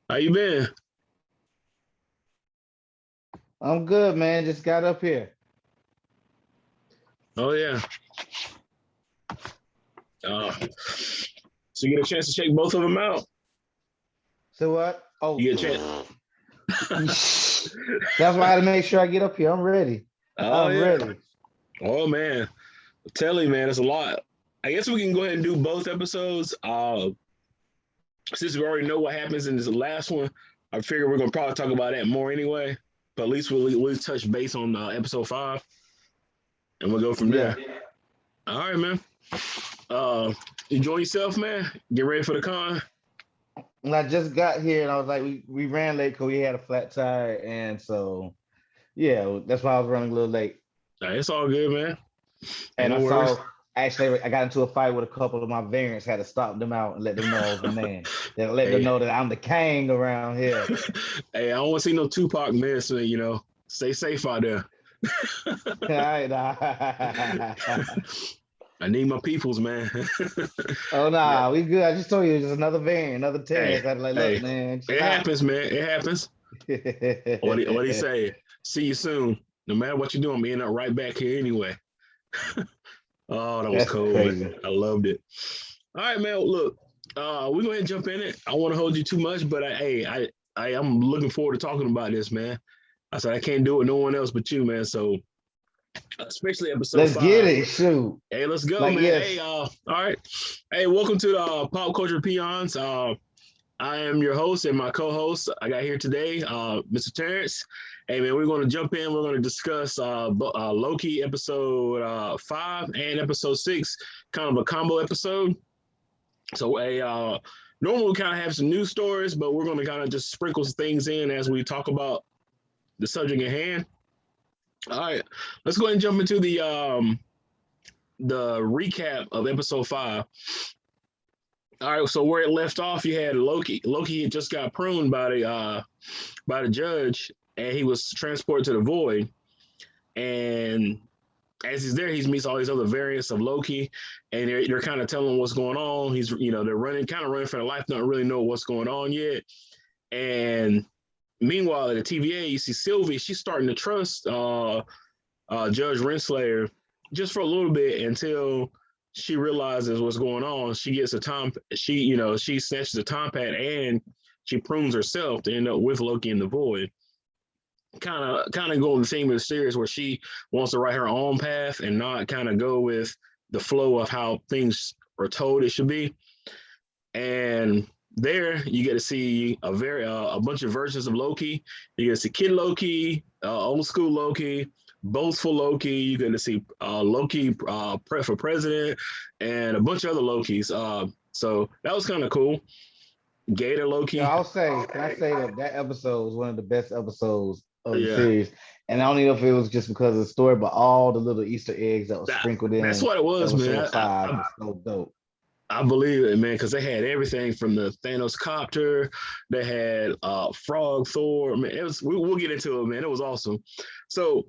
How you been? I'm good, man. Just got up here. Oh yeah. Uh, so you get a chance to check both of them out. So what? Oh, You get a chance. that's why I had to make sure I get up here. I'm ready. Oh I'm yeah. ready. Oh man. Tell you, man, it's a lot. I guess we can go ahead and do both episodes. Since we already know what happens in this last one, I figure we're gonna probably talk about that more anyway. But at least we'll touch base on episode 5, and we'll go from Yeah. there. All right, man. Uh, enjoy yourself, man. Get ready for the con. And I just got here and I was like, we ran late because we had a flat tire. And so, yeah, that's why I was running a little late. Nah, it's all good, man. Ain't And no I worries. saw, actually, I got into a fight with a couple of my variants, had to stop them out and let them know I was the man. Then let them Hey, know that I'm the king around here. hey, I don't want to see no Tupac miss. Stay safe out there. All right, I need my peoples, man. oh, Yeah. nah, we good. I just told you, just another variant, another Hey, test. I was like, look, hey, man, chill it out. happens, man. It happens. What he say? See you soon. No matter what you do, I'm end up right back here anyway. Oh, that was That's cold, man. crazy. I loved it. All right, man. Look, we go ahead and jump in it. I want to hold you too much, but I'm looking forward to talking about this, man. I said I can't do it with no one else but you, man. So especially episode Let's get 5. it. Shoot. Hey, let's go, Like, man. Hey, yes. all right. Hey, welcome to the Pop Culture Peons. I am your host and my co-host. I got here today, Mr. Terrence. Hey, man, we're going to jump in. We're going to discuss Loki episode 5 and episode 6, kind of a combo episode. So, normally we kind of have some news stories, but we're going to kind of just sprinkle some things in as we talk about the subject at hand. All right, let's go ahead and jump into the recap of episode 5. All right, so where it left off, you had Loki. Loki had just got pruned by the judge, and he was transported to the void. And as he's there, he meets all these other variants of Loki, and they're kind of telling him what's going on. They're kind of running for their life, not really know what's going on yet. And meanwhile, at the TVA, you see Sylvie. She's starting to trust Judge Renslayer just for a little bit until she realizes what's going on. She gets a time. She snatches a time pad and she prunes herself to end up with Loki in the void. Kind of going the theme of the series where she wants to write her own path and not kind of go with the flow of how things are told it should be. And there you get to see a bunch of versions of Loki. You get to see Kid Loki, old school Loki, boastful Loki. You get to see Loki for president, and a bunch of other Lokis. So that was kind of cool. Gator You know, Loki, I'll say, can I say that that episode was one of the best episodes of the yeah. series? And I don't know if it was just because of the story, but all the little Easter eggs that was sprinkled That's in what it was, man. episode five was so dope. I believe it, man, because they had everything from the Thanos copter. They had Frog Thor. Man, we'll get into it, man. It was awesome. So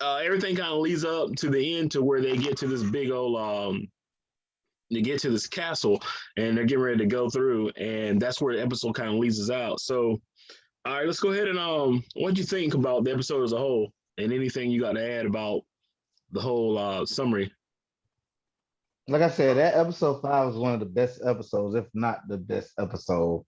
everything kind of leads up to the end to where they get to this big old they get to this castle and they're getting ready to go through, and that's where the episode kind of leads us out. So all right, let's go ahead and what do you think about the episode as a whole, and anything you got to add about the whole summary? Like I said, that episode five was one of the best episodes, if not the best episode.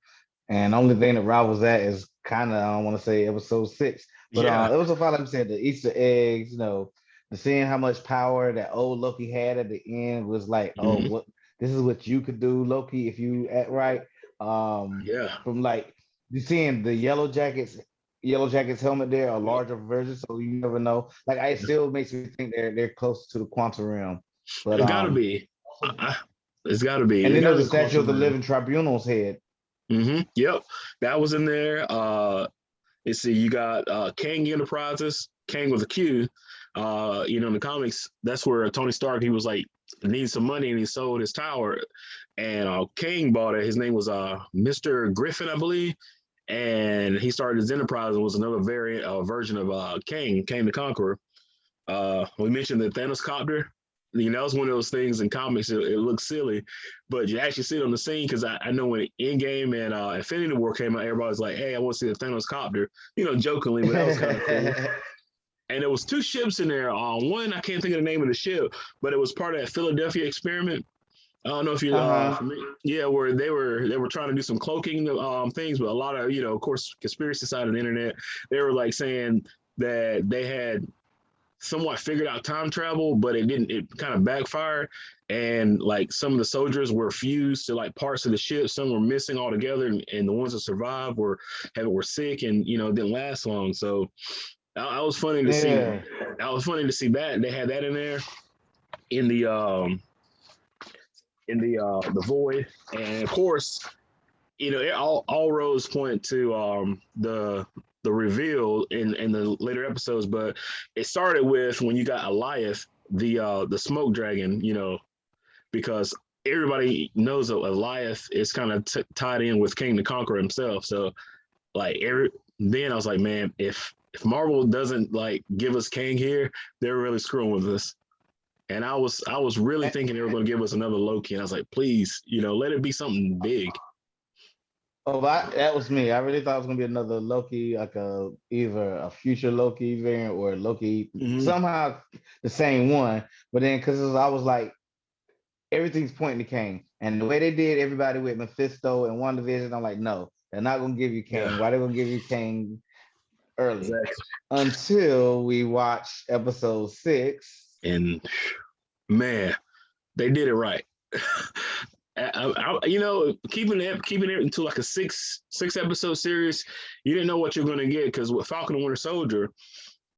And the only thing that rivals that is kind of, I don't want to say episode six, but Yeah. episode five, like I said, the Easter eggs, the seeing how much power that old Loki had at the end was like, oh, Mm-hmm. what this is what you could do, Loki, if you act right. Yeah. From like you seeing the Yellow Jackets helmet there, a larger version, so you never know. Like it still makes me think they're close to the quantum realm. But It gotta be. It's gotta be. and It then gotta there's be a statue closer of the to. living tribunal's head. Yep, that was in there. Let's see, you got Kang Enterprises, Kang with a Q. In the comics, that's where Tony Stark, he was like, needs some money and he sold his tower. And Kang bought it. His name was Mr. Griffin, I believe. And he started his enterprise and was another variant version of Kang the Conqueror. We mentioned the Thanos copter. You know, it's one of those things in comics. It looks silly, but you actually see it on the scene because I know when Endgame and Infinity War came out, everybody's like, "Hey, I want to see the Thanos copter," you know, jokingly, but that was kind of cool. And there was two ships in there. One, I can't think of the name of the ship, but it was part of that Philadelphia experiment. I don't know if you Uh-huh. yeah, where they were trying to do some cloaking things, but a lot of of course conspiracy side of the internet, they were like saying that they had somewhat figured out time travel, but it kind of backfired. And like some of the soldiers were fused to like parts of the ship, some were missing altogether, and the ones that survived were sick and it didn't last long. So I was funny to see. Yeah. I was funny to see that they had that in there in the void, and of course, all roads point to the reveal in the later episodes. But it started with when you got Eliath, the smoke dragon, because everybody knows that Eliath is kind of tied in with King the Conqueror himself. So like then I was like, man, if Marvel doesn't like give us Kang here, they're really screwing with us. And I was really thinking they were going to give us another Loki, and I was like, please, let it be something big. Oh, that was me. I really thought it was gonna be another Loki, like either a future Loki variant or Loki Mm-hmm. somehow the same one. But then because I was like, everything's pointing to Kang, and the way they did everybody with Mephisto and WandaVision, I'm like, no, they're not gonna give you Kang. Yeah, Why they gonna give you Kang early? exactly. Until we watch episode 6. And man, they did it right. Keeping it into like a six episode series, you didn't know what you're going to get because with Falcon and Winter Soldier,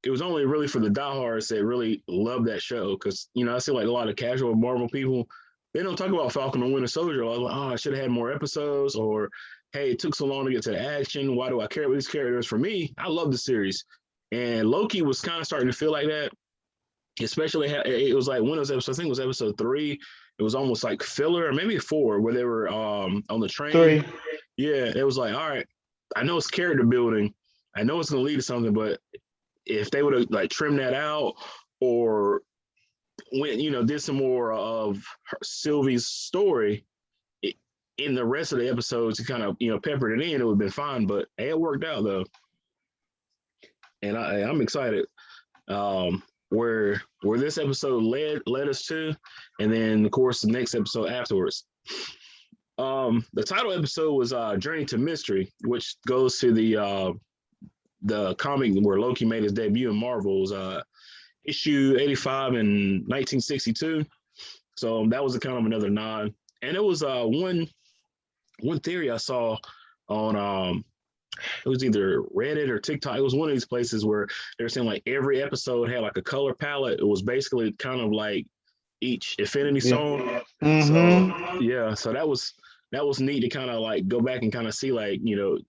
it was only really for the diehards that really love that show. Because I see like a lot of casual Marvel people, they don't talk about Falcon and Winter Soldier. Like, oh, I should have had more episodes, or hey, it took so long to get to the action. Why do I care about these characters? For me, I love the series, and Loki was kind of starting to feel like that. Especially, it was like when it was episode, I think it was episode 3. It was almost like filler, or maybe 4, where they were on the train. 3. Yeah, it was like, all right, I know it's character building, I know it's going to lead to something, but if they would have like trimmed that out, or went, did some more of Sylvie's story in the rest of the episodes, to kind of peppered it in, it would have been fine. But it worked out though, and I'm excited. Where this episode led us to, and then of course the next episode afterwards. The title episode was Journey to Mystery, which goes to the comic where Loki made his debut in Marvel's issue 85 in 1962. So that was a kind of another nod. And it was one theory I saw on it was either Reddit or TikTok. It was one of these places where they were saying like every episode had like a color palette. It was basically kind of like each Infinity Yeah. song. So Mm-hmm. yeah, so that was neat to kind of like go back and kind of see like,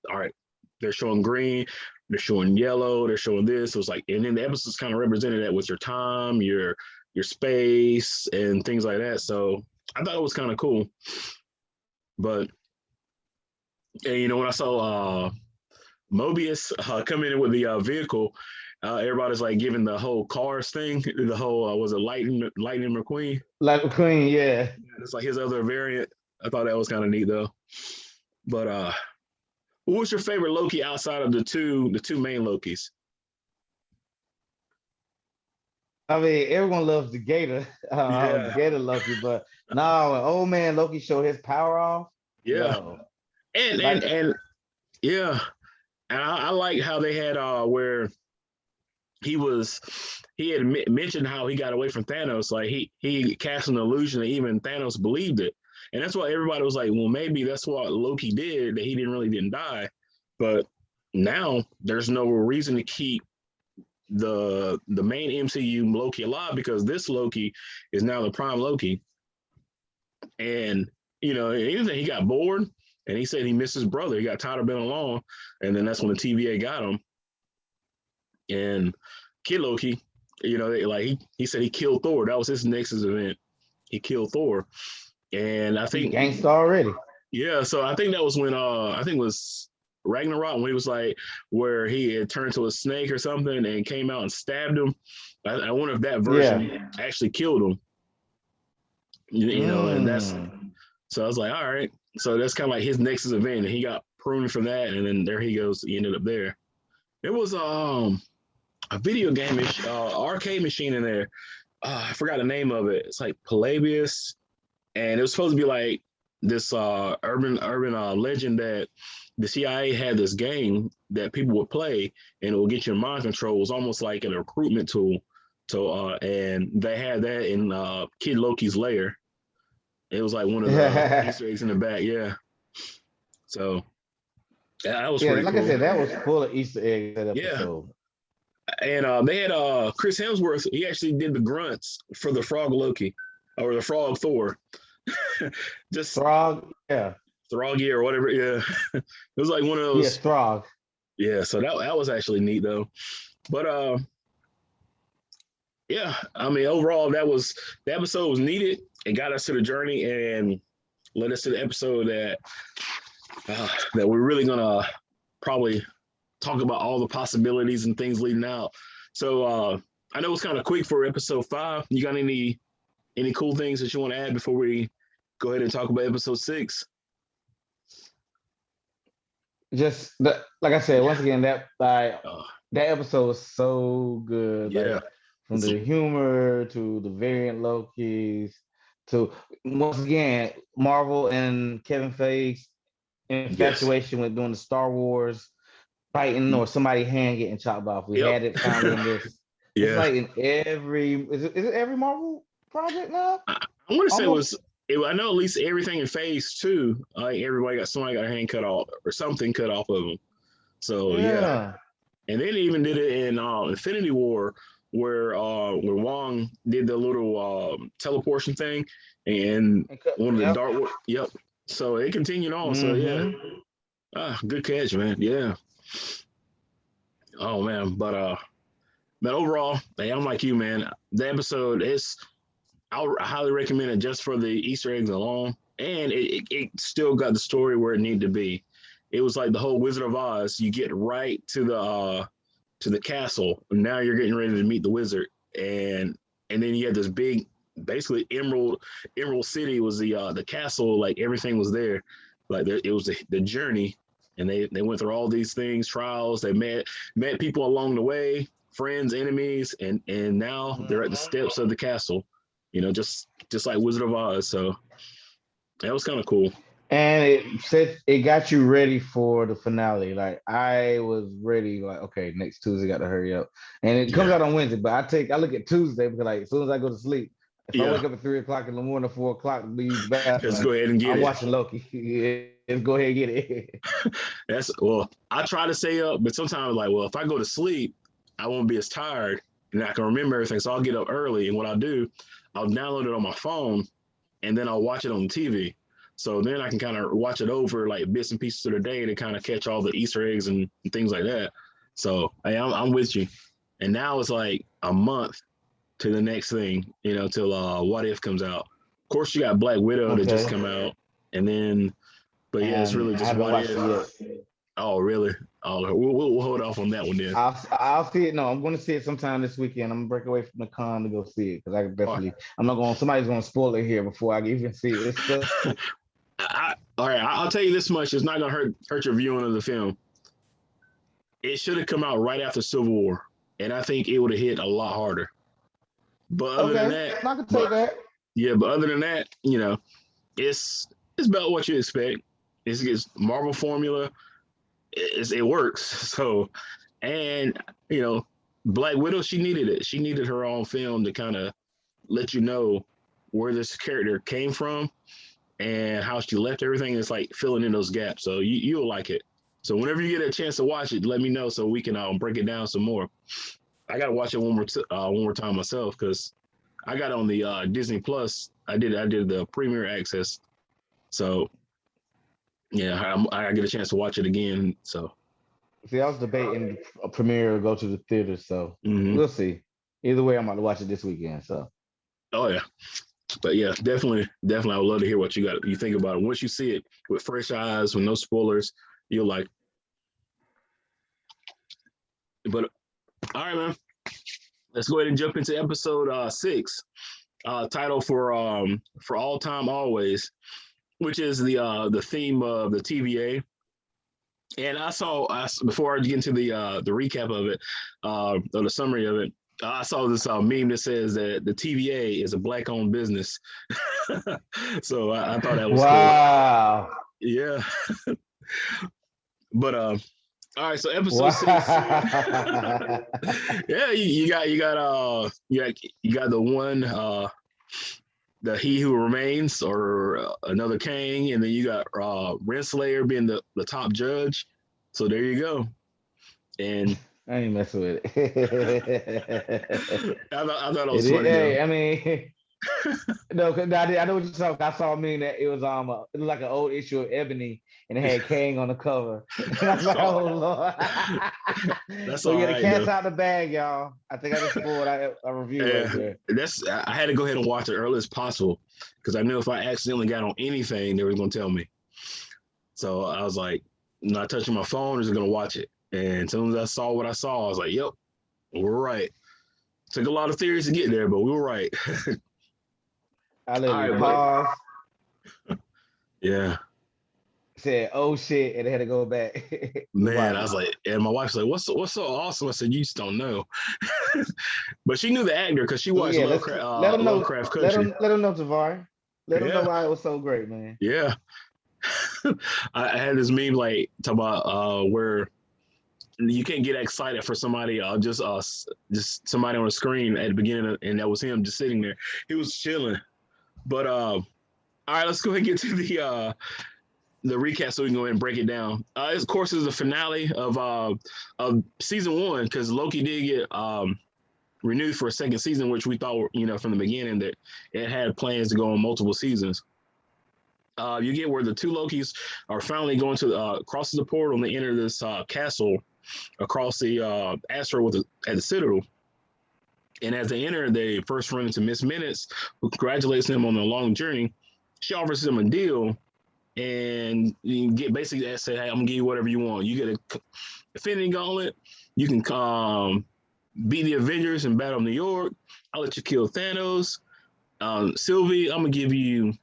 all right, they're showing green, they're showing yellow, they're showing this. It was like, and then the episodes kind of represented that with your time, your space, and things like that. So I thought it was kind of cool. But and when I saw Mobius come in with the vehicle, everybody's like giving the whole cars thing, the whole was it Lightning McQueen? Like McQueen, yeah. It's like his other variant. I thought that was kind of neat though. But what was your favorite Loki outside of the two main Lokis? I mean, everyone loves the Gator, the Yeah, Gator Loki, but now when old man Loki showed his power off, yeah, yo, and and like, and yeah, and I like how they had where he had mentioned how he got away from Thanos. Like he cast an illusion that even Thanos believed it, and that's why everybody was like, well, maybe that's what Loki did, that he didn't die. But now there's no reason to keep the main MCU Loki alive, because this Loki is now the prime Loki, and anything, he got bored, and he said he missed his brother. He got tired of being alone, and then that's when the TVA got him. And Kid Loki, he said he killed Thor. That was his Nexus event. He killed Thor, and I he think, gangsta already. yeah. So I think that was when I think it was Ragnarok, when he was like, where he had turned to a snake or something and came out and stabbed him. I wonder if that Yeah. version actually killed him. You know, and that's Mm. so I was like, all right. So that's kind of like his Nexus event, and he got pruned for that, and then there he goes. He ended up there. It was a video game arcade machine in there. I forgot the name of it. It's like Palabius, and it was supposed to be like this urban legend that the CIA had this game that people would play, and it will get your mind control. It was almost like a recruitment tool. So and they had that in Kid Loki's lair. It was like one of the Yeah, Easter eggs in the back. Yeah. So that was pretty like I cool. said, that was full of Easter eggs that Yeah. episode. And they had Chris Hemsworth. He actually did the grunts for the Frog Loki or the Frog Thor. Just Throg, yeah. Throggy or whatever. Yeah. It was like one of Yeah, those. Throg. Yeah. So that was actually neat though. But yeah, I mean overall the episode was needed. It got us to the journey and led us to the episode that we're really gonna probably talk about all the possibilities and things leading out. So I know it's kind of quick for episode 5. You got any cool things that you want to add before we go ahead and talk about episode 6? Just like I said, once again, Uh, that episode was so good. yeah, Like from the humor to the variant Lokis to once again Marvel and Kevin Feige yes, infatuation with doing the Star Wars fighting or somebody hand getting chopped off. We yep, had it finally in this. It's yeah. like in every is it every Marvel project now? I want to say it Almost. was. I know at least everything in phase 2, like everybody got somebody got a hand cut off or something cut off of them. So yeah, Yeah. and then they even did it in Infinity War, where Wong did the little teleportation thing, and one of the Yep. Dark. Yep. So it continued on. So yeah, Mm-hmm. good catch, man. Yeah. Oh man, but overall, hey, I'm like you, man. The episode is I highly recommend it just for the Easter eggs alone, and it still got the story where it needed to be. It was like the whole Wizard of Oz. You get right to the castle, and now you're getting ready to meet the wizard, and then you had this big, basically Emerald City was the castle. Like everything was there, like it was the journey, and they went through all these things, trials. They met people along the way, friends, enemies, and now they're at the Mm-hmm. steps of the castle. You know, just like Wizard of Oz. So that was kind of cool. And it said it got you ready for the finale. Like I was ready, like, okay, next Tuesday got to hurry up. And it comes Yeah, out on Wednesday, but I look at Tuesday because like as soon as I go to sleep, if I yeah. wake up at 3 o'clock in the morning, 4 o'clock to use the Just bathroom, go ahead and get I'm it. watching Loki. Yeah, let's go ahead and get it. That's well, I try to stay up, but sometimes like, well, if I go to sleep, I won't be as tired and I can remember everything. So I'll get up early, and what I'll do, I'll download it on my phone, and then I'll watch it on TV. So then I can kind of watch it over like bits and pieces of the day to kind of catch all the Easter eggs and things like that. So hey, I'm with you. And now it's like a month to the next thing, till What If comes out. Of course, you got Black Widow that just Okay. come out, and then, but yeah, it's And really I just haven't What watched If. it yet. Oh, really? Oh, we'll hold off on that one then. I'll see it. No, I'm going to see it sometime this weekend. I'm gonna break away from the con to go see it because I All definitely. I'm not going. Somebody's going to spoil it here before I even see it. It's so, right. All right. I'll tell you this much: it's not gonna hurt your viewing of the film. It should have come out right after Civil War, and I think it would have hit a lot harder. But other than okay. that, I can take but that. yeah, but other than that, it's about what you expect. It's Marvel formula. It works. So, and Black Widow, she needed it. She needed her own film to kind of let you know where this character came from and how she left everything. It's like filling in those gaps. So you'll like it. So whenever you get a chance to watch it, let me know so we can break it down some more. I gotta watch it one more time myself because I got it on the Disney Plus. I did the Premier Access. So yeah, I get a chance to watch it again. So See, I was debating a premiere or go to the theater, so mhm. we'll see. Either way, I'm about to watch it this weekend. So Oh yeah, but yeah, definitely, I would love to hear what you think about it. Once you see it with fresh eyes, with no spoilers, you'll like. But all right, man, let's go ahead and jump into episode 6. title for All Time Always, which is the theme of the TVA. And before I get into the recap of it, or the summary of it, I saw this meme that says that the TVA is a black-owned business. So I thought that was cool. Wow. Yeah, but all right. So episode 6. Wow. Yeah, you got the one the He Who Remains, or another Kang, and then you got Renslayer being the top judge. So there you go. And I ain't messing with it. I thought it It was is. funny though. Hey, I mean, no, 'cause I know what you're talking. I saw a meme that it was like an old issue of Ebony, and it had Kang on the cover, and I was like, Oh, oh Lord. that's So all yeah, the right cat's though. out the bag, y'all. I think I just spoiled a review right Yeah, there. I had to go ahead and watch it early as possible because I knew if I accidentally got on anything, they were going to tell me. So I was like, not touching my phone, just going to watch it. And as soon as I saw what I saw, I was like, yep, we're right. Took a lot of theories to get there, but we were right. I All literally right, but paused, yeah, said, "Oh shit," and I had to go back and man, watch I it. was like, and my wife's like, what's so awesome? I said, you just don't know. But she knew the actor because she So watched yeah, let's let them know. Lovecraft Country. Let them know, Tavari. Let them know Yeah, why it was so great, man. yeah. I had this meme like talk about where you can't get excited for somebody just somebody on the screen at the beginning and that was him just sitting there. He was chilling. But all right, let's go ahead and get to the recap so we can go ahead and break it down. Of course, is the finale of season 1 because Loki did get renewed for a second season, which we thought, from the beginning that it had plans to go on multiple seasons. You get where the two Lokis are finally going to crosses the portal and they enter this castle across the asteroid at the Citadel. And as they enter, they first run into Miss Minutes, who congratulates them on the long journey. She offers them a deal, and you get basically say, "Hey, I'm gonna give you whatever you want. You get a Infinity Gauntlet. You can beat the Avengers and battle New York. I'll let you kill Thanos. Sylvie, I'm gonna give you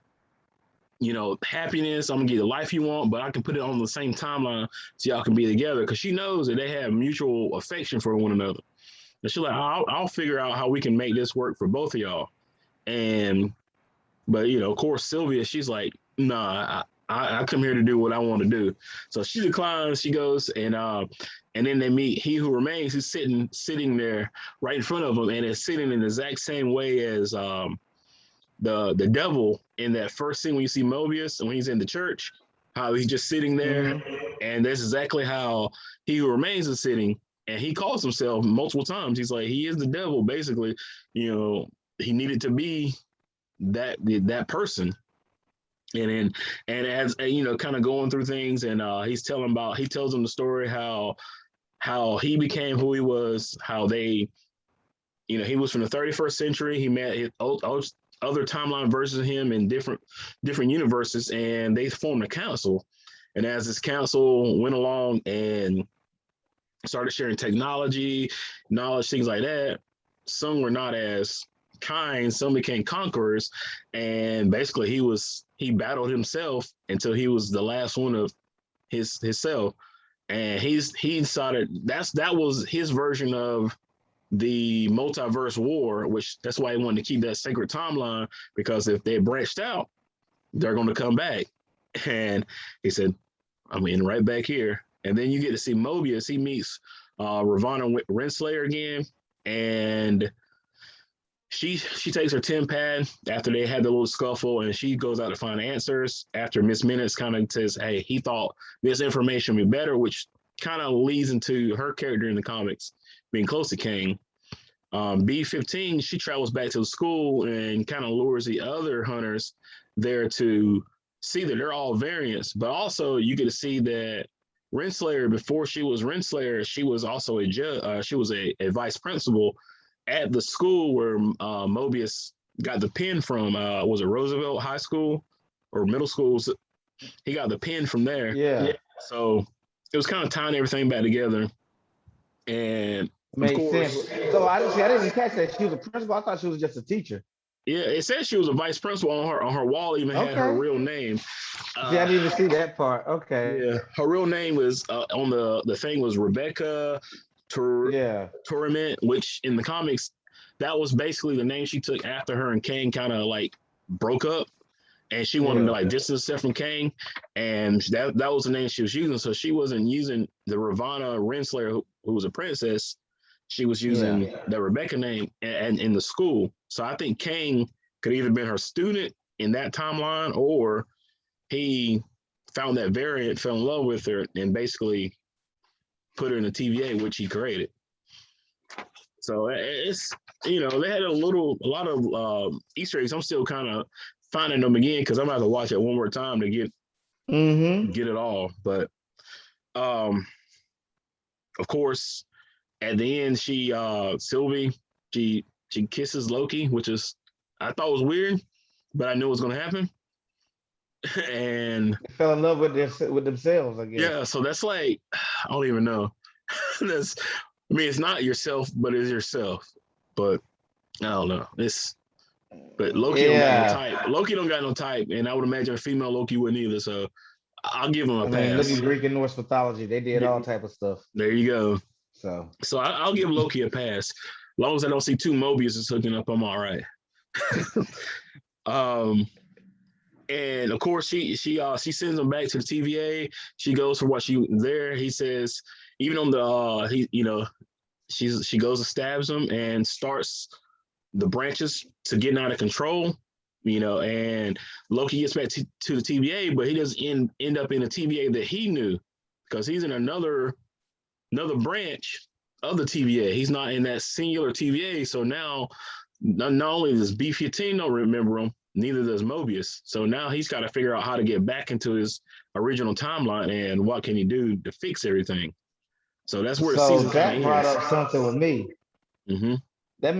happiness. I'm gonna get the life you want, but I can put it on the same timeline so y'all can be together because she knows that they have mutual affection for one another. And she's like, I'll figure out how we can make this work for both of y'all. And but of course, Sylvia, she's like, nah, I come here to do what I want to do. So she declines. She goes and then they meet He Who Remains. Who's sitting there right in front of them, and is sitting in the exact same way as the devil in that first scene when you see Mobius and when he's in the church, how he's just sitting there, Mm-hmm. and that's exactly how He Who Remains is sitting, and he calls himself multiple times. He's like, he is the devil, basically. He needed to be that person, and then as kind of going through things, and he tells them the story how he became who he was, how they he was from the 31st century. He met his other timeline versions of him in different universes, and they formed a council. And as this council went along and started sharing technology, knowledge, things like that, some were not as kind. Some became conquerors, and basically he battled himself until he was the last one of his self. And he decided that was his version of the multiverse war, which that's why he wanted to keep that sacred timeline, because if they branched out, they're going to come back. And he said, I'm in right back here. And then you get to see Mobius. He meets Ravonna Renslayer again, and she takes her tin pad after they had the little scuffle, and she goes out to find answers. After Miss Minutes kind of says, "Hey, he thought this information would be better," which kind of leads into her character in the comics being close to Kang. B-15, she travels back to the school and kind of lures the other hunters there to see that they're all variants, but also you get to see that Renslayer, before she was Renslayer, she was also a judge. She was a vice principal at the school where Mobius got the pin from. Was it Roosevelt High School or middle school? He got the pin from there. Yeah, So it was kind of tying everything back together. And of makes sense. course, So I didn't catch that she was a principal. I thought she was just a teacher. Yeah, it said she was a vice principal on her wall. Even had her Okay. real name. See, I didn't even see that part. Okay. Yeah, her real name was on the thing was Rebecca Yeah. Tournament, which in the comics that was basically the name she took after her and Kang kind of like broke up, and she wanted to Yeah. like distance herself from Kang, and that was the name she was using. So she wasn't using the Ravonna Renslayer, who was a princess. She was Yeah. using the Rebecca name and in the school. So I think Kang could either been her student in that timeline, or he found that variant, fell in love with her, and basically put her in the TVA, which he created. So it's they had a lot of Easter eggs. I'm still kind of finding them again because I'm gonna have to watch it one more time to Mm-hmm. get it all. But um, of course, at the end, Sylvie she kisses Loki, which is I thought was weird, but I knew it was gonna happen. And They fell in love with themselves, I guess. yeah, so that's like I don't even know. That's I mean, it's not yourself, but it's yourself. But I don't know. But Loki don't got no Yeah. type. Loki don't got no type, and I would imagine a female Loki wouldn't either. So I'll give him a I mean, look pass. at Greek and Norse mythology. They did all type of stuff. There you go. So So I'll give Loki a pass. As long as I don't see two Mobiuses hooking up, I'm all right. um, and of course she sends him back to the TVA. She goes for what she there. He says even on the she goes and stabs him and starts the branches to getting out of control. And Loki gets back to the TVA, but he doesn't end up in the TVA that he knew because he's in another branch of the TVA. He's not in that singular TVA. So now, not only does B-15 don't remember him, neither does Mobius. So now he's got to figure out how to get back into his original timeline and what can he do to fix everything. So that's where the so season kind that of brought ends. up something with me. Mm-hmm. That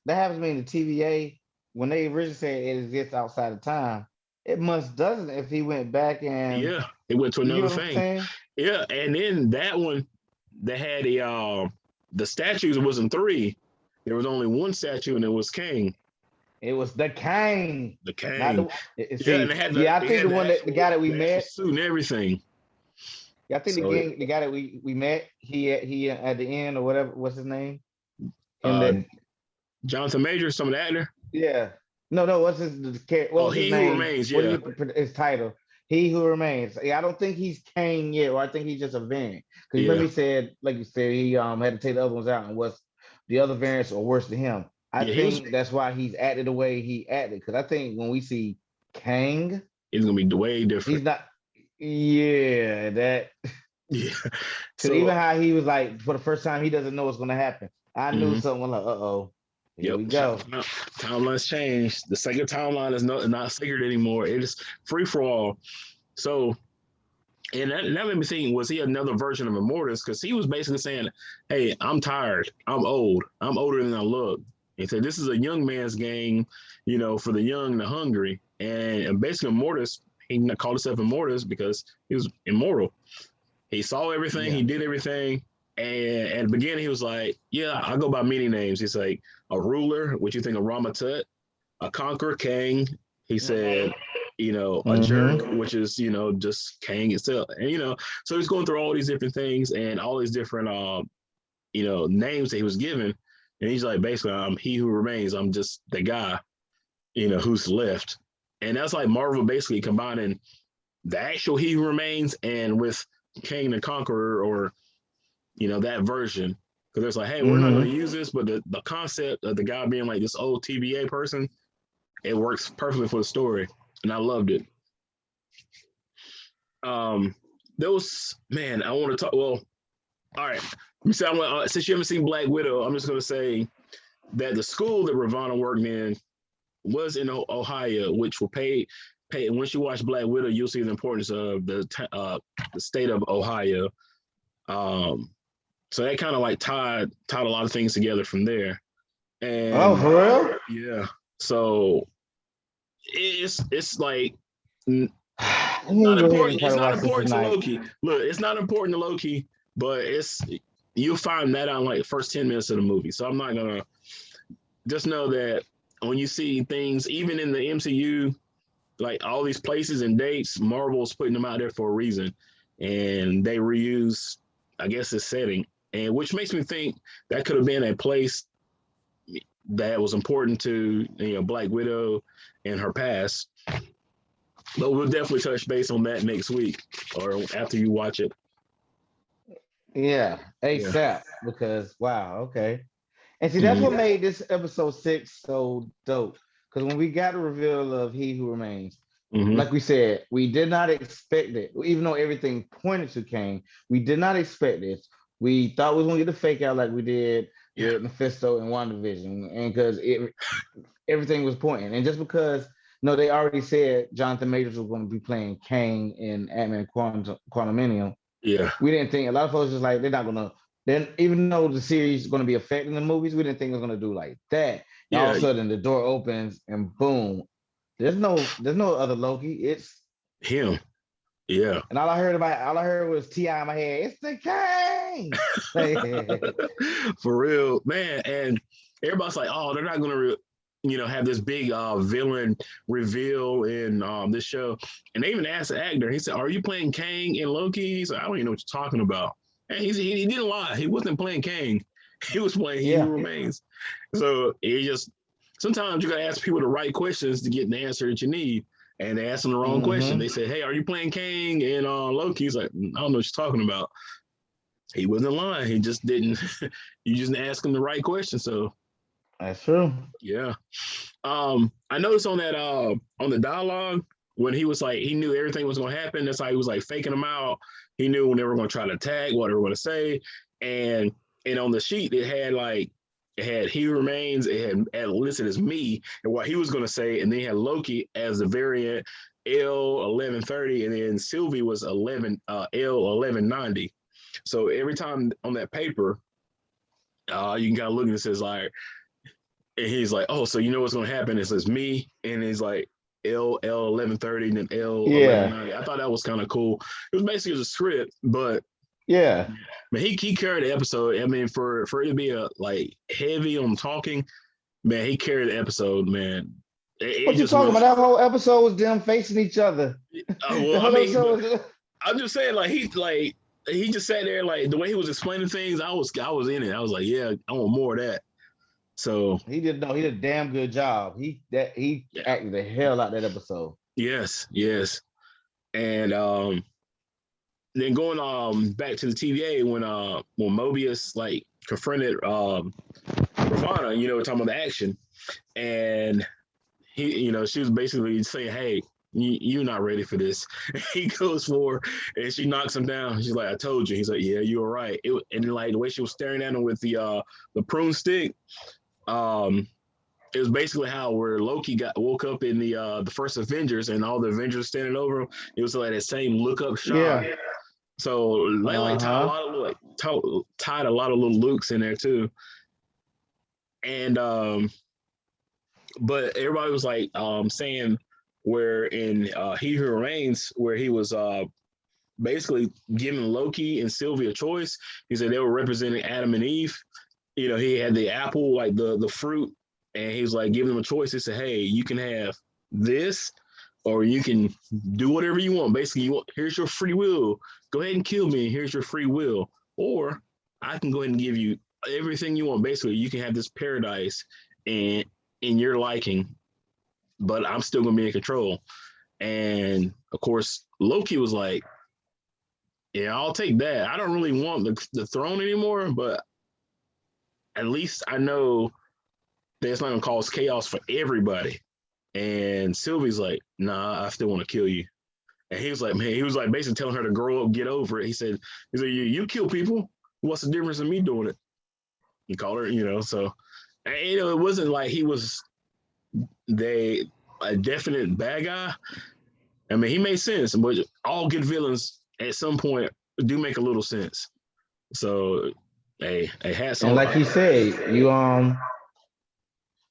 happens to mean the TVA, when they originally said it exists outside of time, it must doesn't if he went back and Yeah, it went to you another get what I'm thing. saying? Yeah, and then that one, they had the statues wasn't three. There was only one statue, and it was King, It was the Kang, the not King. the Yeah, and see. Yeah, I think the guy that we the actual met. suit and everything. Yeah, I think So the guy that we met. He at the end or whatever. What's his name? In uh, the Jonathan Major, some of the actor. yeah. No. What Oh, was his He Who name? Remains. What do Yeah, you his title? He Who Remains. Yeah, I don't think he's Kang yet, or I think he's just a variant. Because remember yeah, he said, like you said, he had to take the other ones out, and what's the other variants are worse than him. I yeah. He was. think that's why he's acted the way he acted. Because I think when we see Kang, It's gonna be way he's different. not. Yeah, that. Yeah. Because even So, how he was like for the first time, he doesn't know what's gonna happen. I knew mhm. something was like, here Yep. we go. Timelines changed. The Sega timeline is not sacred anymore. It is free for all. So, and that made me think: was he another version of Immortus? Because he was basically saying, "Hey, I'm tired. I'm old. I'm older than I look." He said, "This is a young man's game, for the young and the hungry." And basically, Immortus, he called himself Immortus because he was immortal. He saw everything. He Yeah. did everything. And at the beginning, he was like, "Yeah, I go by many names." He's like a ruler, which you think of Ramatut, a conqueror, Kang. He said, a jerk, Mm-hmm. which is just Kang itself, and so he's going through all these different things and all these different names that he was given, and he's like, basically, I'm he who remains. I'm just the guy, who's left, and that's like Marvel basically combining the actual he who remains and with Kang the Conqueror, or that version, because it's like, hey, we're not going to Mm-hmm. use this, but the concept of the guy being like this old TVA person, it works perfectly for the story, and I loved it. Um, there was man, I want to talk. Well, all right. Let me say, since you haven't seen Black Widow, I'm just going to say that the school that Ravonna worked in was in Ohio, which will pay. And once you watch Black Widow, you'll see the importance of the state of Ohio. Um, so that kind of like tied a lot of things together from there. Oh, And for real? yeah, so it's like Let me not go ahead and important. try It's to not watch this important to tonight. Loki. Look, it's not important to Loki, but you'll find that on like the first 10 minutes of the movie. So I'm not gonna just know that when you see things, even in the MCU, like all these places and dates, Marvel's putting them out there for a reason, and they reuse, I guess, the setting, and which makes me think that could have been a place that was important to Black Widow and her past. But we'll definitely touch base on that next week or after you watch it. Yeah, Yeah. ASAP. Because wow, okay. And see, that's what Mhm. made this episode 6 so dope. Because when we got a reveal of He Who Remains, Mhm. like we said, we did not expect it. Even though everything pointed to Kane, we did not expect this. We thought we was gonna get the fake out like we did Yeah. with Mephisto and WandaVision, and because everything was pointing, and just because no, they already said Jonathan Majors was going to be playing Kane in Ant-Man Quantumanium. Yeah. We didn't think a lot of folks just like they're not gonna. Then even though the series is going to be affecting the movies, we didn't think it was going to do like that. And all of Yeah. a sudden, the door opens and boom, there's no other Loki. It's Him. Yeah. and all I heard was Ti in my head. It's the Kane. For real, man. And everybody's like, oh, they're not gonna have this big villain reveal in this show. And they even asked the actor, he said, are you playing Kang in Loki? He's like, I don't even know what you're talking about. And he didn't lie. He wasn't playing Kang. He was playing He Who Yeah. Remains. So it just sometimes you gotta ask people the right questions to get the answer that you need. And they asked him the wrong question. Mm-hmm. They said, hey, are you playing Kang in Loki? He's like, I don't know what you're talking about. He wasn't lying. He just didn't. You just didn't ask him the right question. So That's true. yeah. I noticed on that on the dialogue when he was like he knew everything was gonna happen. That's how he was like faking them out. He knew when they were gonna try to attack, what they were gonna say, and on the sheet it had He Remains. It had listed as me and what he was gonna say, and then he had Loki as the variant L1130, and then Sylvie was L1190. So every time on that paper, you can kind of look and it says like, and he's like, oh, so you know what's gonna happen? It says me, and he's like L1130 and then Yeah. L1190. I thought that was kind of cool. It was basically a script, but Yeah. man, he carried the episode. I mean, for it to be a like heavy on talking, man, he carried the episode, man. It What you just talking went. about? That whole episode was them facing each other. The Well, I whole mean, but episode was. I'm just saying, he just sat there like the way he was explaining things. I was in it. I was like, yeah, I want more of that. So He did no. He did a damn good job. He yeah, acted the hell out that episode. yes, and then going back to the TVA when Mobius like confronted Ravonna, talking about the action, and he she was basically saying, hey, you're not ready for this. He goes for her, and she knocks him down. She's like, I told you. He's like, yeah, you were right. And like the way she was staring at him with the prune stick, it was basically how where Loki woke up in the first Avengers and all the Avengers standing over him. It was like that same look up shot. Yeah. So they Uh-huh. tied a lot of little Lukes in there too. And but everybody was like saying where in He Who Remains, where he was basically giving Loki and Sylvie a choice. He said they were representing Adam and Eve. He had the apple, like the fruit, and he was like giving them a choice. He said, hey, you can have this or you can do whatever you want. Basically, here's your free will. Go ahead and kill me, and here's your free will. Or I can go ahead and give you everything you want. Basically, you can have this paradise and in your liking, but I'm still gonna be in control. And of course, Loki was like, yeah, I'll take that. I don't really want the throne anymore, but at least I know that it's not gonna cause chaos for everybody. And Sylvie's like, nah, I still want to kill you. And he was like, man, he was like basically telling her to grow up, get over it. He said, you kill people. What's the difference in me doing it? He called her, so and, it wasn't like he was a definite bad guy. I mean, he made sense, but all good villains at some point do make a little sense. So hey, hats And on. like he said,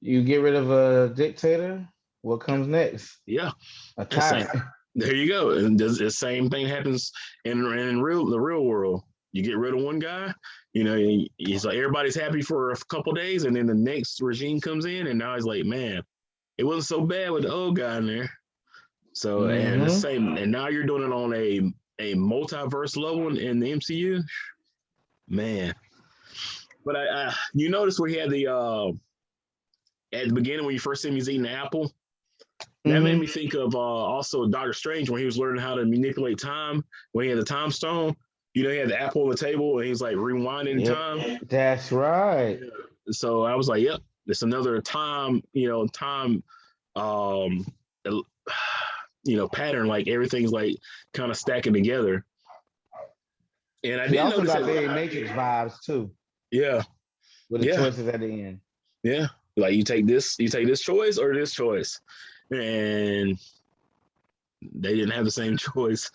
you get rid of a dictator. What comes next? Yeah, A same. tyrant. There you go. And the same thing happens in the real world. You get rid of one guy, he's like everybody's happy for a couple days, and then the next regime comes in, and now he's like, man, it wasn't so bad with the old guy in there. So and the Mm-hmm. same, and now you're doing it on a multiverse level in the MCU, man. But you notice where he had the at the beginning when you first see him, he's eating the apple. That made Mm-hmm. me think of also Doctor Strange when he was learning how to manipulate time when he had the time stone. He had the apple on the table and he's like rewinding Yep, time. that's right. Yeah. So I was like, yep, it's another time, time, um, pattern. Like everything's like kind of stacking together. And I He did also notice got that. very Matrix vibes too, Yeah, with the yeah, choices at the end. yeah. Like you take this choice or this choice, and they didn't have the same choice.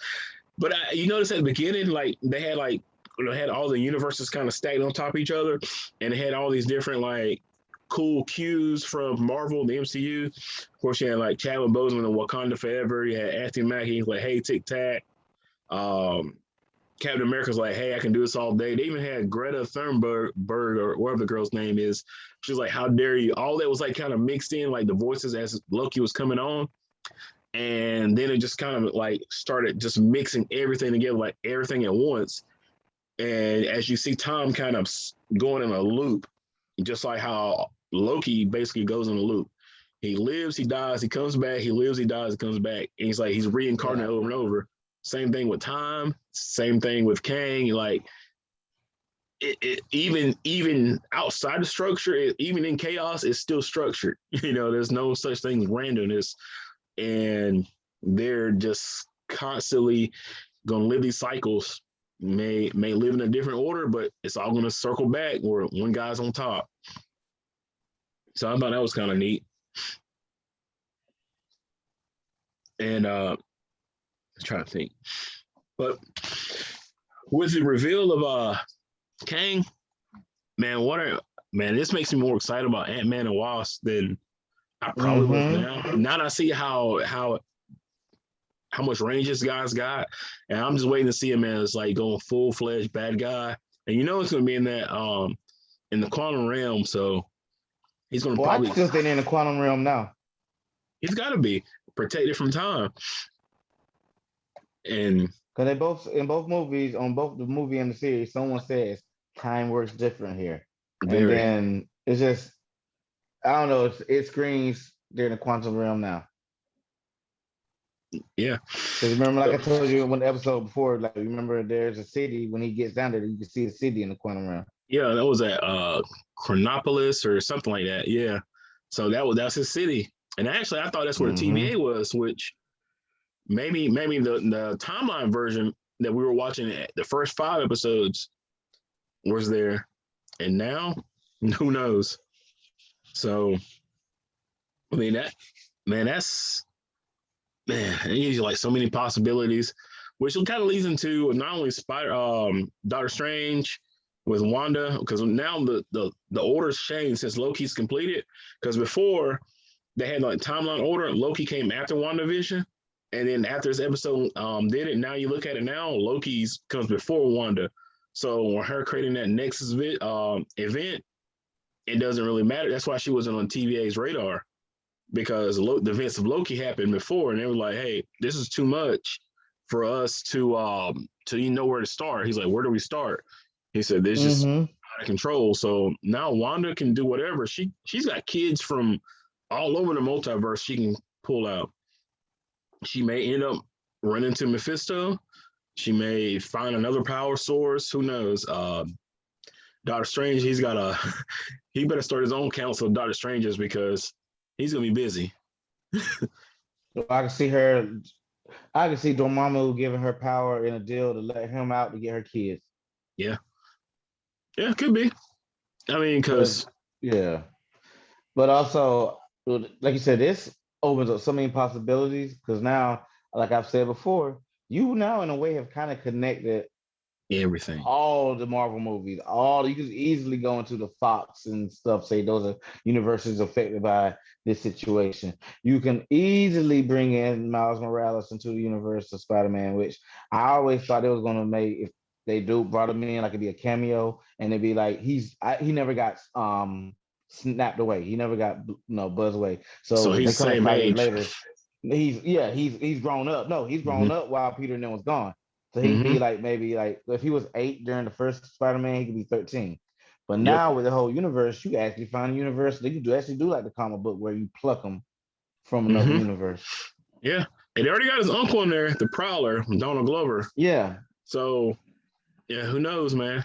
But you notice at the beginning, like they had had all the universes kind of stacked on top of each other, and they had all these different like cool cues from Marvel, the MCU. Of course, you had like Chadwick Boseman and Wakanda Forever. You had Anthony Mackie like, "Hey, Tic Tac." Um, Captain America's like, "Hey, I can do this all day." They even had Greta Thunberg or whatever the girl's name is. She's like, "How dare you?" All that was like kind of mixed in, like the voices as Loki was coming on, and then it just kind of like started just mixing everything together, like everything at once. And as you see Tom kind of going in a loop, just like how Loki basically goes in a loop. He lives, he dies, he comes back, he lives, he dies, he comes back. And he's like, he's reincarnated Yeah. over and over. Same thing with Time, same thing with Kang. Like, even outside the structure, even in chaos, it's still structured. There's no such thing as randomness. And they're just constantly gonna live these cycles. May live in a different order, but it's all gonna circle back where one guy's on top. So I thought that was kind of neat. And I'm trying to think, but with the reveal of Kang, man, this makes me more excited about Ant-Man and Wasp than I probably was Mm-hmm. now. Now that I see how much range this guy's got, and I'm just waiting to see him as like going full fledged bad guy. And it's gonna be in that in the quantum realm, so he's gonna Well, I probably still think in the quantum realm now. he's got to be protected from time. And Because they both in both movies, on both the movie and the series, someone says time works different here. And very, then it's just I don't know, it screams they're in the quantum realm now. yeah, Because remember, like so, I told you in one episode before, like remember there's a city when he gets down there, you can see the city in the quantum realm. yeah. That was at Chronopolis or something like that. Yeah, so that's his city. And actually, I thought that's where the Mm-hmm. TVA was, which maybe the timeline version that we were watching the first 5 episodes was there, and now who knows? So I mean that man, that's man, it gives you like so many possibilities, which kind of leads into not only Doctor Strange with Wanda, because now the order's changed since Loki's completed. Because before they had like timeline order, Loki came after WandaVision, and then after this episode did it. Now you look at it now, Loki's comes before Wanda. So when her creating that Nexus event, it doesn't really matter. That's why she wasn't on TVA's radar because the events of Loki happened before, and they were like, "Hey, this is too much for us to know where to start." He's like, "Where do we start?" He said, "This is just Mm-hmm. out of control." So now Wanda can do whatever. She's got kids from all over the multiverse. She can pull out. She may end up running into Mephisto. She may find another power source. Who knows? Doctor Strange, he better start his own council of Doctor Strangers because he's gonna be busy. So I can see Dormammu giving her power in a deal to let him out to get her kids. Yeah, yeah, it could be. I mean, Because because yeah. But also, like you said, this opens up so many possibilities because now, like I've said before, you now in a way have kind of connected everything. all the Marvel movies. All you can easily go into the Fox and stuff, say those are universes affected by this situation. You can easily bring in Miles Morales into the universe of Spider-Man, which I always thought it was going to make. they do brought him in like it'd be a cameo, and it'd be like he never got snapped away. He never got buzzed away. So So he's they the come like same 5 years age. later. He's grown up. No, he's Hmm. grown up while Peter and them was gone. So he'd Hmm. be like maybe like if he was 8 during the first Spider-Man, he could be 13. But Yep. now with the whole universe, you actually find a universe that you do actually do like the comic book where you pluck them from another Hmm. universe. Yeah. And they already got his uncle in there, the Prowler, Donald Glover. Yeah. So yeah, who knows, man?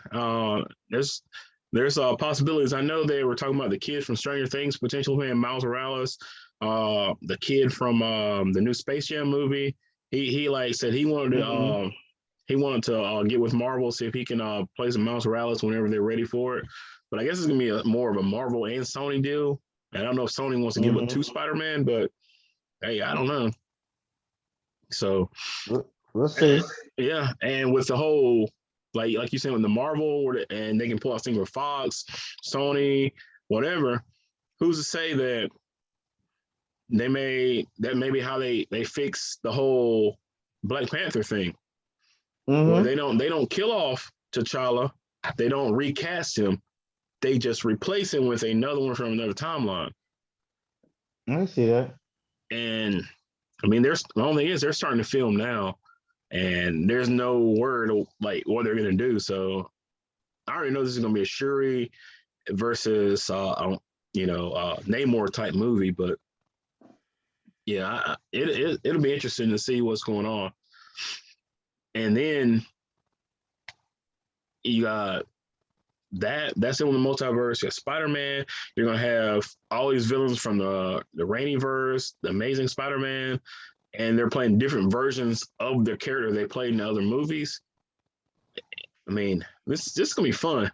There's possibilities. I know they were talking about the kid from Stranger Things potentially playing Miles Morales. The kid from the new Space Jam movie. He like said Hmm. he wanted to get with Marvel, see if he can play some Miles Morales whenever they're ready for it. But I guess it's gonna be more of a Marvel and Sony deal. And I don't know if Sony wants to give it Hmm. to Spider-Man, but hey, I don't know. So We'll see. yeah, and with the whole like you said with the Marvel and they can pull out things with Fox, Sony, whatever. Who's to say that that may be how they fix the whole Black Panther thing, where Hmm. they don't kill off T'Challa, they don't recast him, they just replace him with another one from another timeline. I see that. And I mean, there's the only thing is they're starting to film now, and there's no word like what they're gonna do. So I already know this is gonna be a Shuri versus Namor type movie, but yeah, it'll be interesting to see what's going on. And then you got that's in the multiverse. You got Spider-Man. You're gonna have all these villains from the Raimiverse, the Amazing Spider-Man, and they're playing different versions of their character they played in other movies. I mean, this is gonna be fun.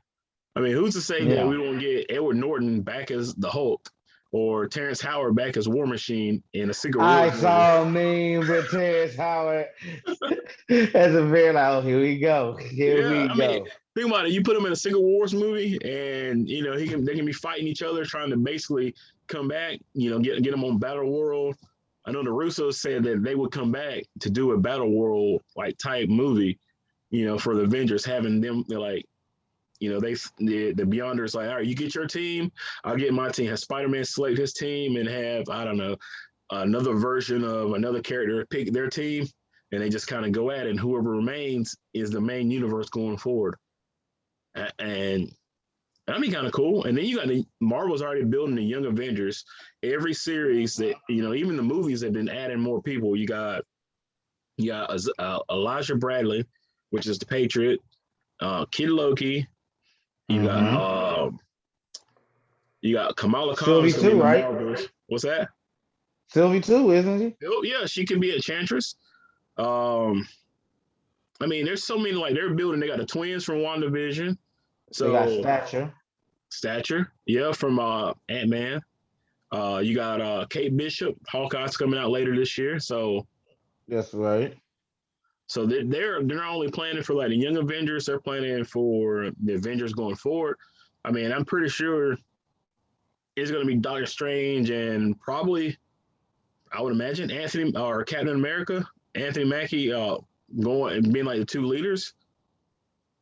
I mean, who's to say that Yeah. we won't get Edward Norton back as the Hulk or Terrence Howard back as War Machine in a Secret I Wars movie? saw a meme with Terrence Howard as a very like, oh, here we go. Here Yeah, we I mean, go. think about it. You put him in a Secret Wars movie, and they can be fighting each other, trying to basically come back. Get them on Battle World. I know the Russos said that they would come back to do a Battle World like type movie. For the Avengers, having them they're like the Beyonders like, all right, you get your team, I'll get my team. Have Spider-Man select his team and have, I don't know, another version of another character pick their team, and they just kind of go at it. And whoever remains is the main universe going forward. And that'd be kind of cool. And then you got Marvel's already building the Young Avengers. Every series that even the movies have been adding more people. You got Elijah Bradley, which is the Patriot. Kid Loki. You got Mm-hmm. Kamala Khan Sylvie is going to be too, in the right? Marvels. What's that? Sylvie too, isn't she? Oh yeah, she can be a Enchantress. Um, I mean, there's so many like they're building. They got the twins from WandaVision. They got So stature. Stature, yeah, from Ant-Man. You got Kate Bishop, Hawkeye's coming out later this year. That's right. So they're not only planning for like the Young Avengers, they're planning for the Avengers going forward. I mean, I'm pretty sure it's going to be Doctor Strange and probably I would imagine Anthony or Captain America, Anthony Mackie, going and being like the two leaders.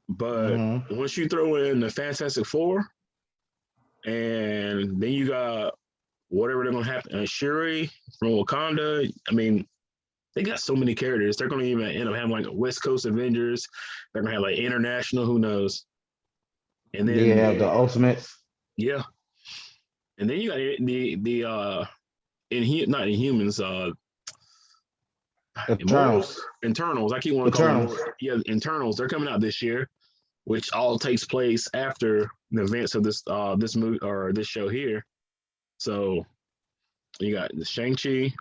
But Mm-hmm. once you throw in the Fantastic Four, and then you got whatever they're gonna have, Shuri from Wakanda. I mean, they got so many characters. They're gonna even end up having like a West Coast Avengers. They're gonna have like international. Who knows? And They then have the Ultimates. yeah, and then you got the not Inhumans, Eternals. Immortals, Internals. I keep wanting to call them Eternals. Immortals. Yeah, Internals. They're coming out this year, which all takes place after the events of this movie or this show here. So you got the Shang-Chi,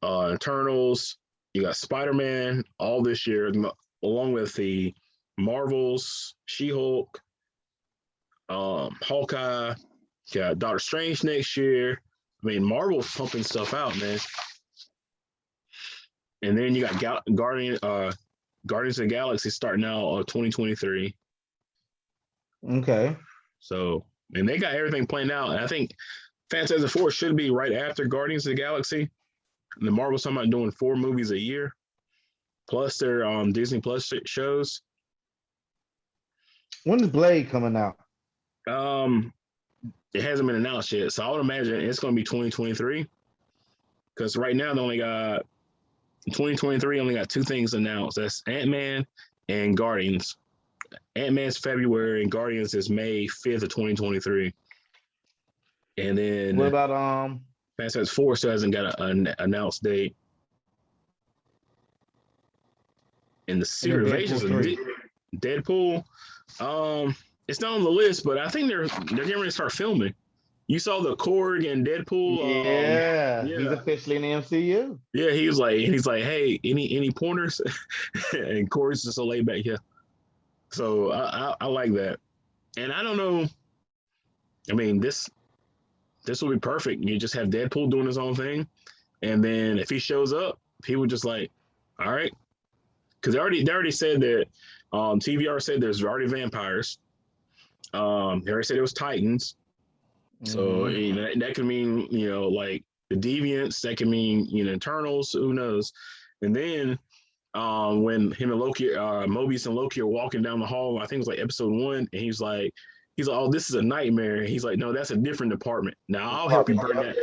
Eternals. You got Spider-Man all this year, along with the Marvels, She-Hulk, Hawkeye. You got Doctor Strange next year. I mean, Marvel's pumping stuff out, man. And then you got Guardians of the Galaxy starting out 2023. Okay. So, and they got everything planned out. And I think Fantastic Four should be right after Guardians of the Galaxy. And the Marvel's talking about doing 4 movies a year. plus their Disney Plus shows. When is Blade coming out? Um, it hasn't been announced yet, so I would imagine it's going to be 2023. Because right now they only got 2023 only got two things announced. That's Ant-Man and Guardians. Ant-Man's February and Guardians is May 5th of 2023. And then What about Fast Fast 4 still hasn't got an announced date. And the Secret Invasions of Deadpool. It's not on the list, but I think they're getting ready to start filming. You saw the Korg and Deadpool. Yeah, he's officially in the MCU. Yeah, he's like, hey, any pointers? And Korg's just so laid back. Yeah, so I like that, and I don't know. I mean, this will be perfect. You just have Deadpool doing his own thing, and then if he shows up, people just like, all right, because they already said that. TVR said there's already vampires. They already said it was Titans. So that can mean, like the Deviants. That can mean, Eternals. Who knows? And then when him and Loki, Mobius and Loki are walking down the hall, I think it was like episode 1, and he's like, oh, this is a nightmare. He's like, no, that's a different department. Now I'll help you burn that.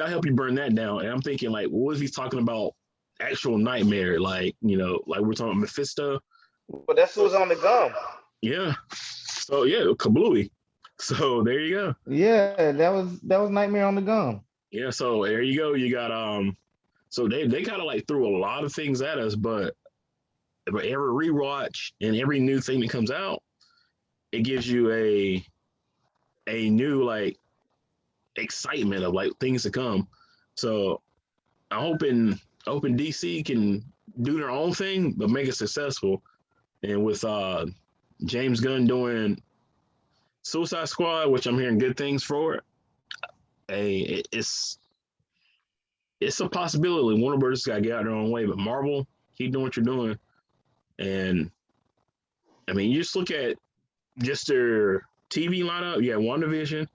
I'll help you burn that down. And I'm thinking, like, what if he's talking about actual nightmare? Like, like we're talking about Mephisto. But that's who's on the gum. Yeah. So yeah, Kablooey. So there you go. Yeah, that was Nightmare on the Gum. Yeah, so there you go. You got so they kind of like threw a lot of things at us, but every rewatch and every new thing that comes out, it gives you a new like excitement of like things to come. So I'm hoping DC can do their own thing but make it successful. And with James Gunn doing Suicide Squad, which I'm hearing good things for, it's a possibility. Warner Bros. Got to get out their own way, but Marvel, keep doing what you're doing. And I mean, you just look at just their TV lineup. You got WandaVision,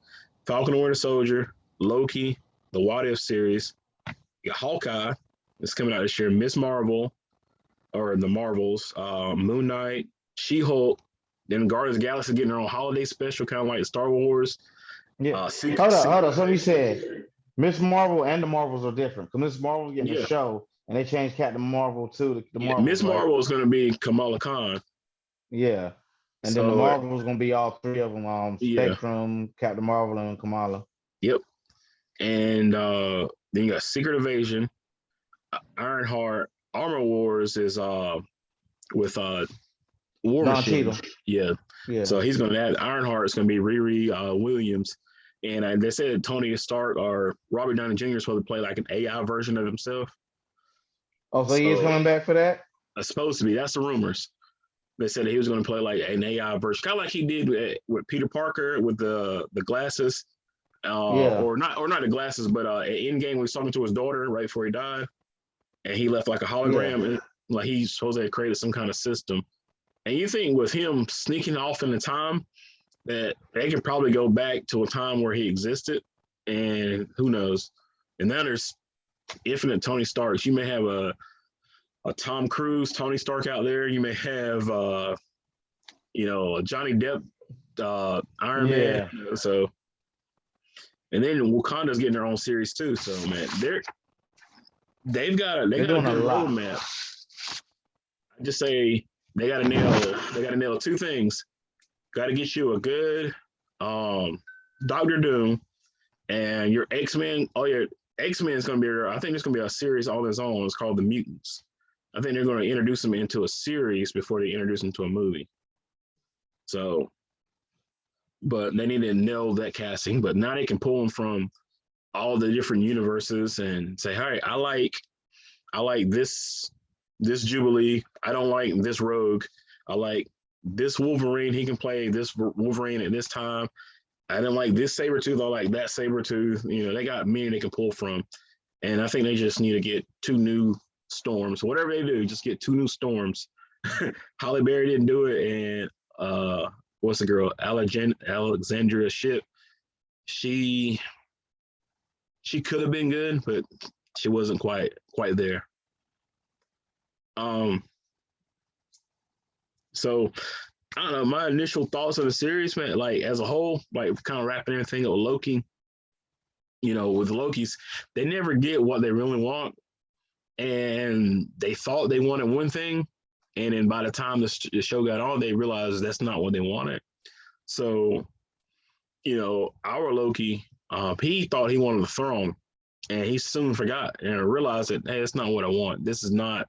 Falcon and Winter Soldier, Loki, the What If series. You got Hawkeye, that's coming out this year. Miss Marvel, or the Marvels, Moon Knight, She-Hulk. Then Guardians of the Galaxy getting their own holiday special, kind of like Star Wars. Yeah. Hold on. So you said Miss Marvel and the Marvels are different. Because Miss Marvel's getting a show, and they changed Captain Marvel to the Marvel. Miss Marvel is going to be Kamala Khan. Yeah. And then the Marvel is going to be all three of them: Spectrum, Captain Marvel, and Kamala. Yep. And then you got Secret Invasion, Ironheart, Armor Wars is with War Machine. Yeah. So he's going to add Ironheart. Is going to be Riri Williams, and they said Tony Stark or Robert Downey Jr. is supposed to play like an AI version of himself. Oh, so he is coming back for that? It's supposed to be. That's the rumors. They said he was going to play like an AI version, kind of like he did with Peter Parker with the glasses, or not the glasses, but in Endgame when he was talking to his daughter right before he died, and he left like a hologram, and like he supposedly created some kind of system. And you think with him sneaking off in the time that they can probably go back to a time where he existed, and who knows? And now there's infinite Tony Starks. You may have a Tom Cruise, Tony Stark out there. You may have a Johnny Depp, Iron Man. So, and then Wakanda's getting their own series too. So man, they've got a good roadmap. I just say they got to nail two things. Got to get you a good Doctor Doom, and your X-Men. Oh, your X-Men is going to be there. I think it's going to be a series all its own. It's called The Mutants. I think they're going to introduce them into a series before they introduce them to a movie. So, but they need to nail that casting. But now they can pull them from all the different universes and say, "Hey, I like this Jubilee. I don't like this Rogue. I like this Wolverine. He can play this Wolverine at this time. I didn't like this Sabretooth. I like that Sabretooth." They got many they can pull from. And I think they just need to get two new Storms. Whatever they do, just get two new Storms. Halle Berry didn't do it, and what's the girl? Alexandria Shipp. She could have been good, but she wasn't quite there. So I don't know. My initial thoughts on the series, man, like as a whole, like kind of wrapping everything up with Loki. With Loki's, they never get what they really want, and they thought they wanted one thing, and then by the time the show got on, they realized that's not what they wanted. So, our Loki, he thought he wanted the throne, and he soon forgot and realized that, hey, that's not what I want. This is not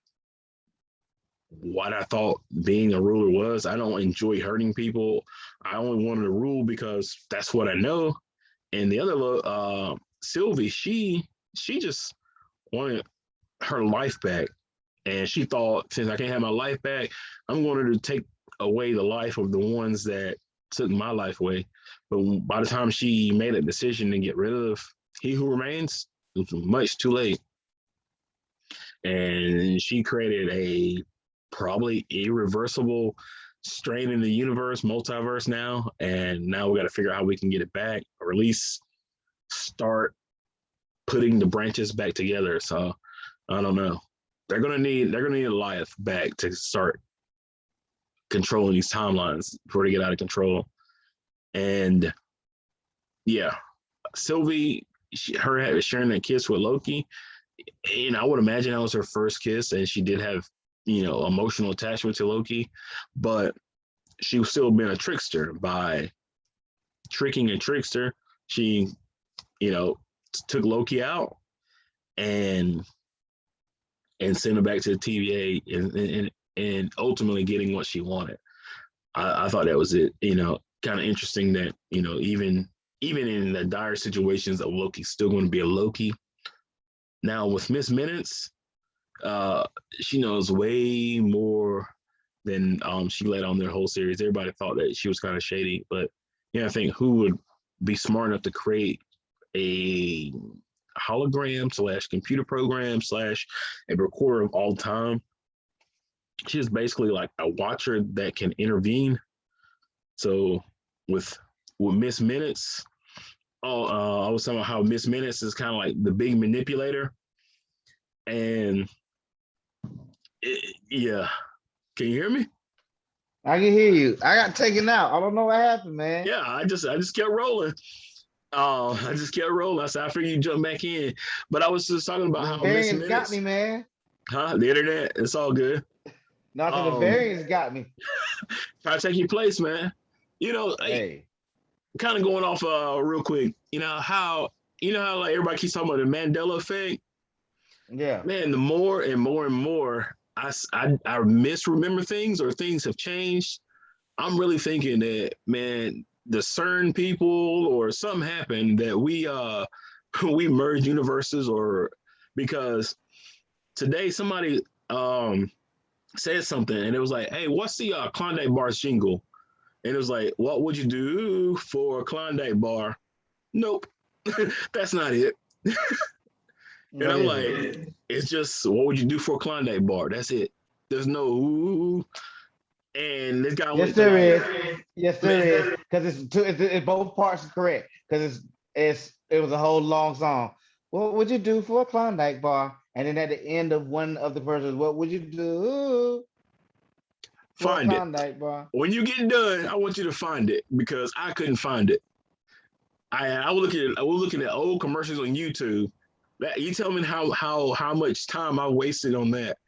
what I thought being a ruler was. I don't enjoy hurting people. I only wanted to rule because that's what I know. And the other, Sylvie, she just wanted her life back, and she thought, since I can't have my life back, I'm going to take away the life of the ones that took my life away. But by the time she made a decision to get rid of He Who Remains, it was much too late. And she created a probably irreversible strain in the universe, multiverse now. And now we got to figure out how we can get it back, or at least start putting the branches back together. So I don't know. They're gonna need Goliath back to start controlling these timelines before they get out of control. And yeah, Sylvie, her sharing that kiss with Loki, I would imagine that was her first kiss, and she did have emotional attachment to Loki, but she was still being a trickster by tricking a trickster. She, took Loki out and sent him back to the TVA, and ultimately getting what she wanted. I thought that was it. Kind of interesting that even in the dire situations of Loki's still going to be a Loki. Now with Miss Minutes, she knows way more than she let on their whole series. Everybody thought that she was kind of shady, but I think who would be smart enough to create a hologram / computer program / a recorder of all time? She's basically like a watcher that can intervene. So with Miss Minutes, I was talking about how Miss Minutes is kind of like the big manipulator, and yeah. Can you hear me? I can hear you. I got taken out. I don't know what happened, man. Yeah, I just kept rolling. I just kept rolling. I said I figured you jump back in, but I was just talking about how Miss Variants got Minutes, me, man. the internet, it's all good. Not that the variants got me. Try to take your place, man. Hey, Kind of going off real quick. How like everybody keeps talking about the Mandela effect. yeah. Man, the more and more and more I misremember things, or things have changed. I'm really thinking that, man, the CERN people or something happened that we we merge universes, or because today somebody said something, and it was like, hey, what's the Klondike Bar's jingle? And it was like, what would you do for a Klondike bar? Nope. That's not it. And What I'm is like, it? it's just, what would you do for a Klondike bar? That's it. There's no ooh. And this guy Yes, went to there is. like, Yes, there man, is. Because it's both parts are correct. Because it was a whole long song. What would you do for a Klondike bar? And then at the end of one of the verses, what would you do for a find it. Klondike bar? When you get done, I want you to find it, because I couldn't find it. I was looking at old commercials on YouTube. That, you tell me how much time I wasted on that.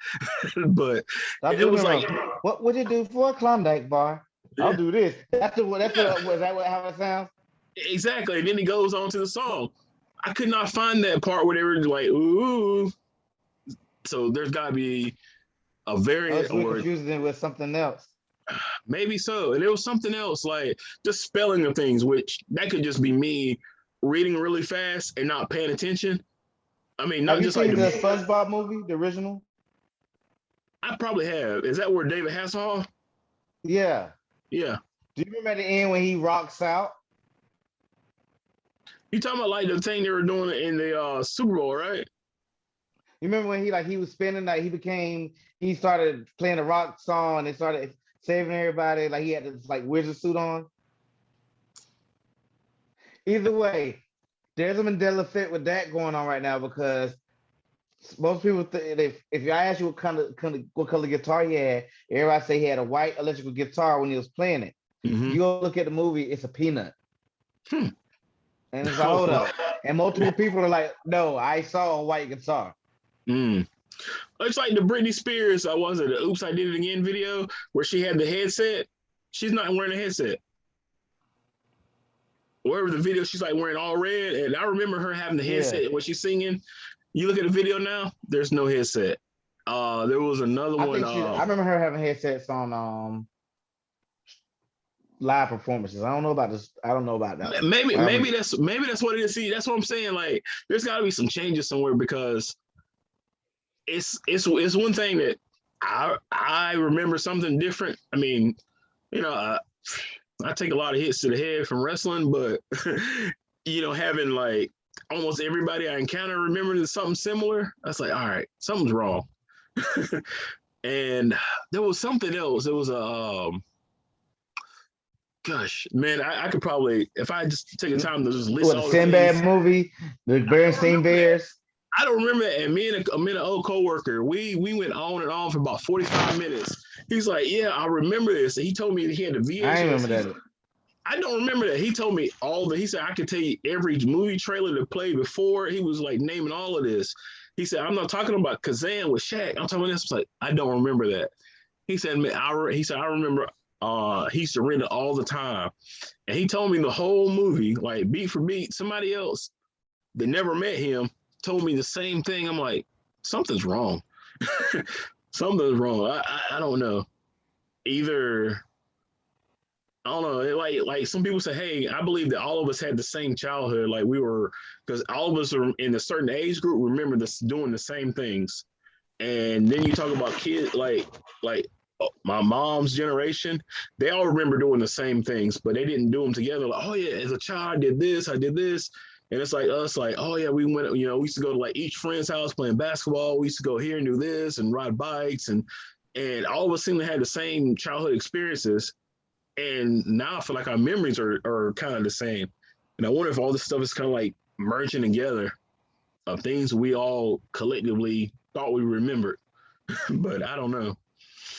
But I it do was like, remember. What would you do for a Klondike bar? I'll yeah, do this. That's yeah, was that how it sounds? exactly. And then he goes on to the song. I could not find that part where they were like, ooh. So there's got to be a variant, Unless we're or confusing it with something else. maybe so. And it was something else, like just spelling of things, which that could just be me reading really fast and not paying attention. I mean, Have not you just like seen the SpongeBob movie, the original? I probably have. Is that where David Hasselhoff? Yeah. Yeah. Do you remember at the end when he rocks out? You talking about like the thing they were doing in the Super Bowl, right? You remember when he was spinning, like he started playing a rock song and they started saving everybody, like he had this like wizard suit on. Either way, there's a Mandela effect with that going on right now, because Most people think if I ask you what color guitar he had, everybody say he had a white electrical guitar when he was playing it. Mm-hmm. You go look at the movie, it's a peanut. Hmm. And it's like, hold up. And multiple people are like, no, I saw a white guitar. Mm. It's like the Britney Spears, was it the Oops, I Did It Again video where she had the headset. She's not wearing a headset. Wherever the video, she's like wearing all red. And I remember her having the Yeah. headset when she's singing. You look at the video now, there's no headset. There was another I one. think I remember her having headsets on live performances. I don't know about this. I don't know about that one. Maybe that's what it is. See, that's what I'm saying. Like, there's got to be some changes somewhere because it's one thing that I remember something different. I mean, you know, I take a lot of hits to the head from wrestling, but having like almost everybody I encounter remembering something similar, I was like, all right, something's wrong. And there was something else. It was a gosh, man, I could probably, if I just take the time to just list the all the Sinbad things. movie, the Bernstein Bears. I don't remember it. And me and an old coworker, we went on and on for about 45 minutes. He's like, yeah, I remember this. And he told me that he had the VHS. I remember that. I don't remember that. He told me he said, I could tell you every movie trailer that played before. He was like naming all of this. He said, I'm not talking about Kazan with Shaq. I'm talking about this. I was like, I don't remember that. He said, man, I remember he used to rent it all the time. And he told me the whole movie, like beat for beat. Somebody else that never met him told me the same thing. I'm like, something's wrong. Something's wrong. I don't know. Either I don't know. Like some people say, hey, I believe that all of us had the same childhood. Like we were, because all of us are in a certain age group. Remember this doing the same things, and then you talk about kids like my mom's generation. They all remember doing the same things, but they didn't do them together. Like, oh yeah, as a child, I did this, and it's like us, like, oh yeah, we went. We used to go to like each friend's house playing basketball. We used to go here and do this and ride bikes, and all of us seem to have the same childhood experiences. And now I feel like our memories are kind of the same. And I wonder if all this stuff is kind of like merging together of things we all collectively thought we remembered. But I don't know.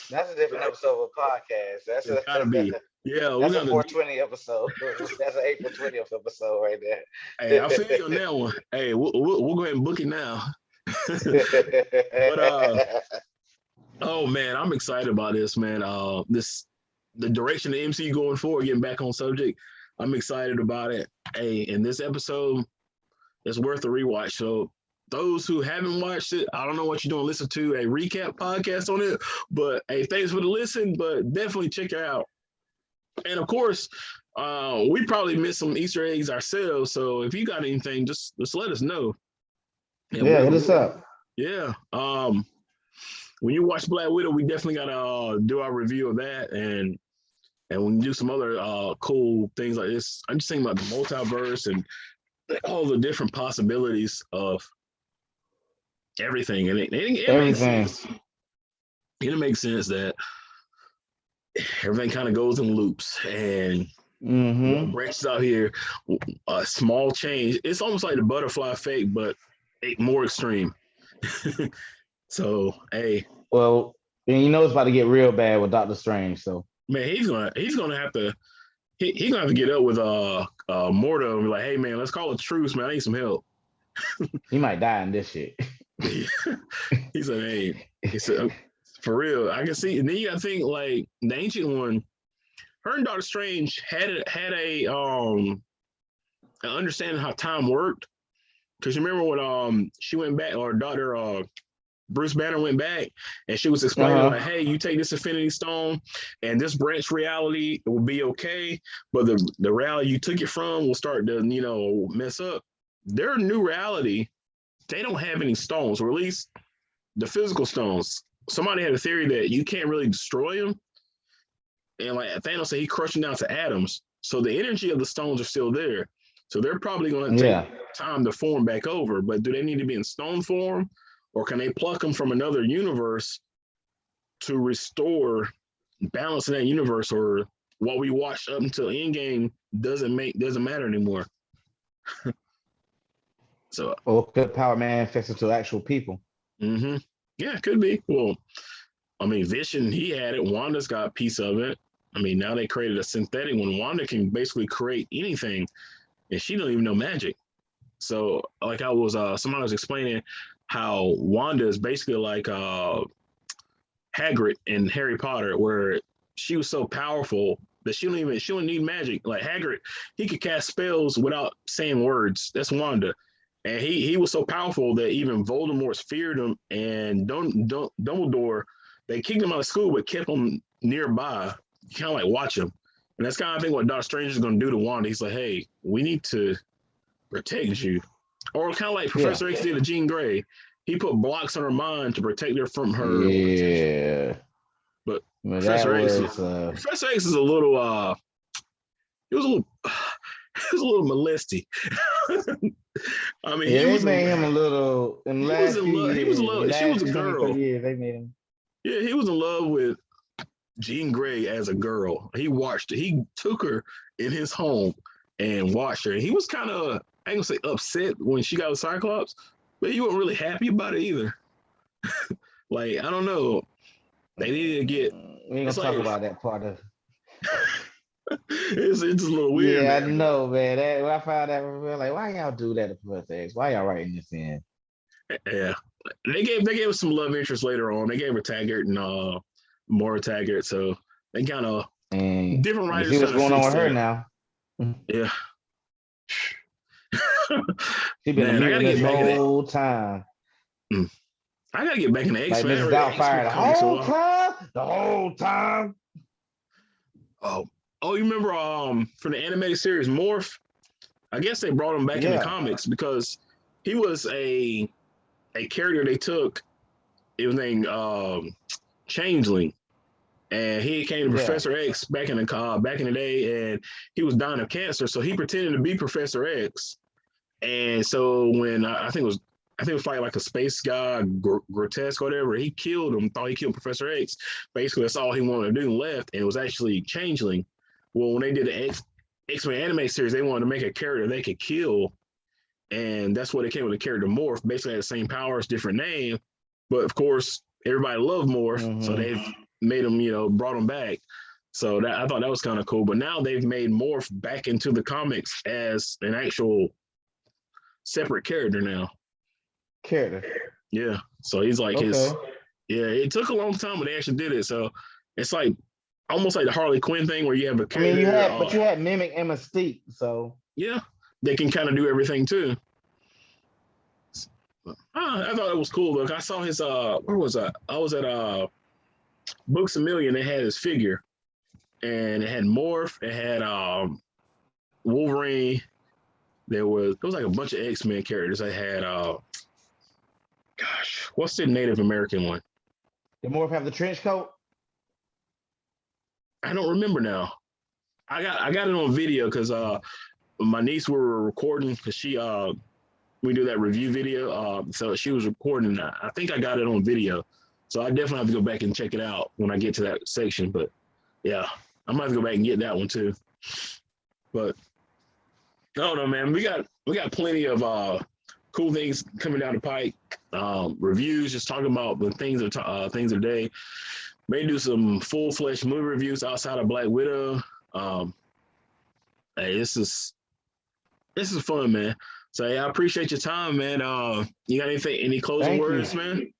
That's a different episode of a podcast. It's gotta be. Yeah, that's a 420 episode. That's an April 20th episode right there. Hey, I feel you on that one. Hey, we'll go ahead and book it now. But oh man, I'm excited about this, man. The direction of the MCU going forward, getting back on subject, I'm excited about it. Hey, and this episode is worth a rewatch. So those who haven't watched it, I don't know what you're doing. Listen to a recap podcast on it, but hey, thanks for the listen. But definitely check it out. And of course, we probably missed some Easter eggs ourselves. So if you got anything, just let us know. And hit us up. Yeah. When you watch Black Widow, we definitely gotta do our review of that, and we can do some other cool things like this. I'm just thinking about the multiverse and all the different possibilities of everything, and it makes sense. It makes sense that everything kind of goes in loops, and branches out here. A small change. It's almost like the butterfly effect, but more extreme. So, hey. Well, it's about to get real bad with Doctor Strange. So, man, he's gonna have to get up with Mordo and be like, hey man, let's call a truce, man. I need some help. He might die in this shit. He said, for real. I can see. And then you gotta think like the Ancient One. Her and Doctor Strange had a an understanding how time worked. Because you remember when she went back, or Doctor Bruce Banner went back, and she was explaining like, hey, you take this Infinity Stone, and this branch reality will be okay, but the reality you took it from will start to mess up. Their new reality, they don't have any stones, or at least the physical stones. Somebody had a theory that you can't really destroy them, and like Thanos said, he crushed them down to atoms. So the energy of the stones are still there. So they're probably going to take time to form back over. But do they need to be in stone form, or can they pluck them from another universe to restore balance in that universe? Or what we watched up until Endgame doesn't matter anymore. So, or could Power manifest into actual people? Mm-hmm. Yeah, could be. Well, I mean, Vision, he had it. Wanda's got a piece of it. I mean, now they created a synthetic one. Wanda can basically create anything, and she don't even know magic. So, like I was, somebody was explaining how Wanda is basically like Hagrid in Harry Potter, where she was so powerful that she don't need magic. Like Hagrid, he could cast spells without saying words. That's Wanda, and he was so powerful that even Voldemort feared him, and Dumbledore, they kicked him out of school but kept him nearby, kind of like watch him. And that's kind of I think what Doctor Strange is going to do to Wanda. He's like, hey, we need to protect you, or kind of like Yeah. Professor X did to Jean Grey. He put blocks on her mind to protect her from her. Yeah. But But that Professor X, was Professor X is a little it was a little it was a little molesty. I mean, yeah, they made him a little in the he was last in few love. He was in years, the love. She was a last 20, 30 girl. years, they made him. Yeah, he was in love with Jean Grey as a girl. He watched her. He took her in his home and watched her. And he was kind of, I ain't gonna say upset when she got with Cyclops, but he wasn't really happy about it either. Like, I don't know. They needed to get, We ain't it's gonna like, talk about that part of it's just a little weird, yeah, I man. know, man. That when I found that we're like, why y'all do that to Professor X? Why y'all writing this in? Yeah. They gave us some love interest later on. They gave her Taggart and more Taggart. So they kind of, And different you see writers what's kind of going on with fixed her that. now. Yeah. She been a Man, I got mutant to this get back in it. whole time. I gotta get back in the X Like Men. I haven't Mrs. read the X Men Doubtfire the comics in a whole while. time. The whole time. Oh, you remember from the animated series Morph? I guess they brought him back in the Yeah. comics because he was a character they took. It was named Changeling, and he came to Yeah. Professor X back in the day, and he was dying of cancer. So he pretended to be Professor X, and so when I think it was fighting like a space guy, grotesque or whatever. He killed him. Thought he killed Professor X. Basically, that's all he wanted to do left, and it was actually Changeling. Well, when they did the X Men anime series, they wanted to make a character they could kill, and that's what they came with the character Morph. Basically, had the same powers, different name, but of course, everybody loved Morph, so Mm-hmm. they made him, brought him back. So that I thought that was kind of cool. But now they've made Morph back into the comics as an actual separate character now. Character. Yeah. So he's like his. Okay. Yeah, it took a long time, but they actually did it. So it's like almost like the Harley Quinn thing where you have a I mean, character. you had Mimic and Mystique, so Yeah, they can kind of do everything too. I thought it was cool. Look, I saw his. Where was I? I was at Books a Million. They had his figure, and it had Morph. It had Wolverine. There was like a bunch of X Men characters. I had gosh, what's the Native American one? did Morph have the trench coat? I don't remember now. I got it on video because my niece were recording because we do that review video. So she was recording. I think I got it on video. So I definitely have to go back and check it out when I get to that section. But yeah, I might have to go back and get that one too. But I don't know, man. We got plenty of cool things coming down the pike. Reviews, just talking about the things of the day. May do some full-fledged movie reviews outside of Black Widow. Hey, this is fun, man. So yeah, I appreciate your time, man. You got any closing Thank you. words, man?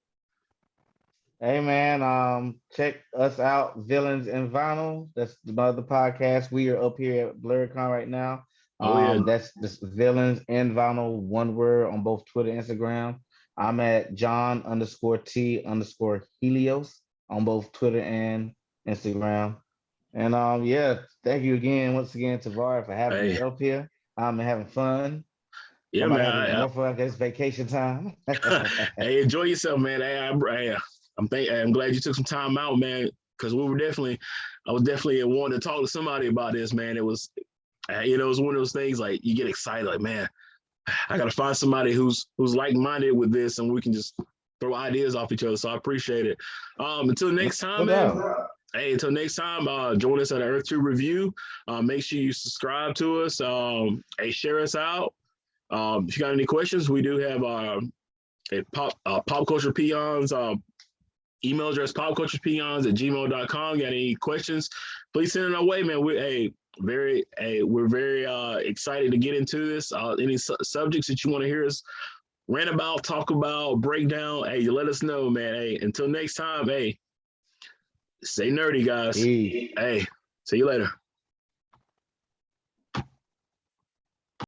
Hey man, check us out, Villains and Vinyl. That's the other podcast. We are up here at BlerdCon right now. Oh yeah. That's this Villains and Vinyl, one word on both Twitter and Instagram. I'm at John_T_Helios on both Twitter and Instagram. And yeah, thank you again, once again, Tavar, for having me Hey, up here. I'm having fun. yeah, Somebody man. having more fun because it's vacation time. Hey, enjoy yourself, man. I'm glad you took some time out, man, because I was definitely wanting to talk to somebody about this, man. It was, it was one of those things like you get excited, like, man, I got to find somebody who's like-minded with this, and we can just throw ideas off each other. So I appreciate it. Until next time, No man. doubt. Hey, until next time, join us at Earth 2 Review. Make sure you subscribe to us. Hey, share us out. If you got any questions, we do have PopCulture Peons. Email address popculturepeons@gmail.com. Got any questions? Please send it our way, man. We're very excited to get into this. Any subjects that you want to hear us rant about, talk about, break down, hey, you let us know, man. Hey, until next time, hey, stay nerdy, guys. Peace. Hey, see you later.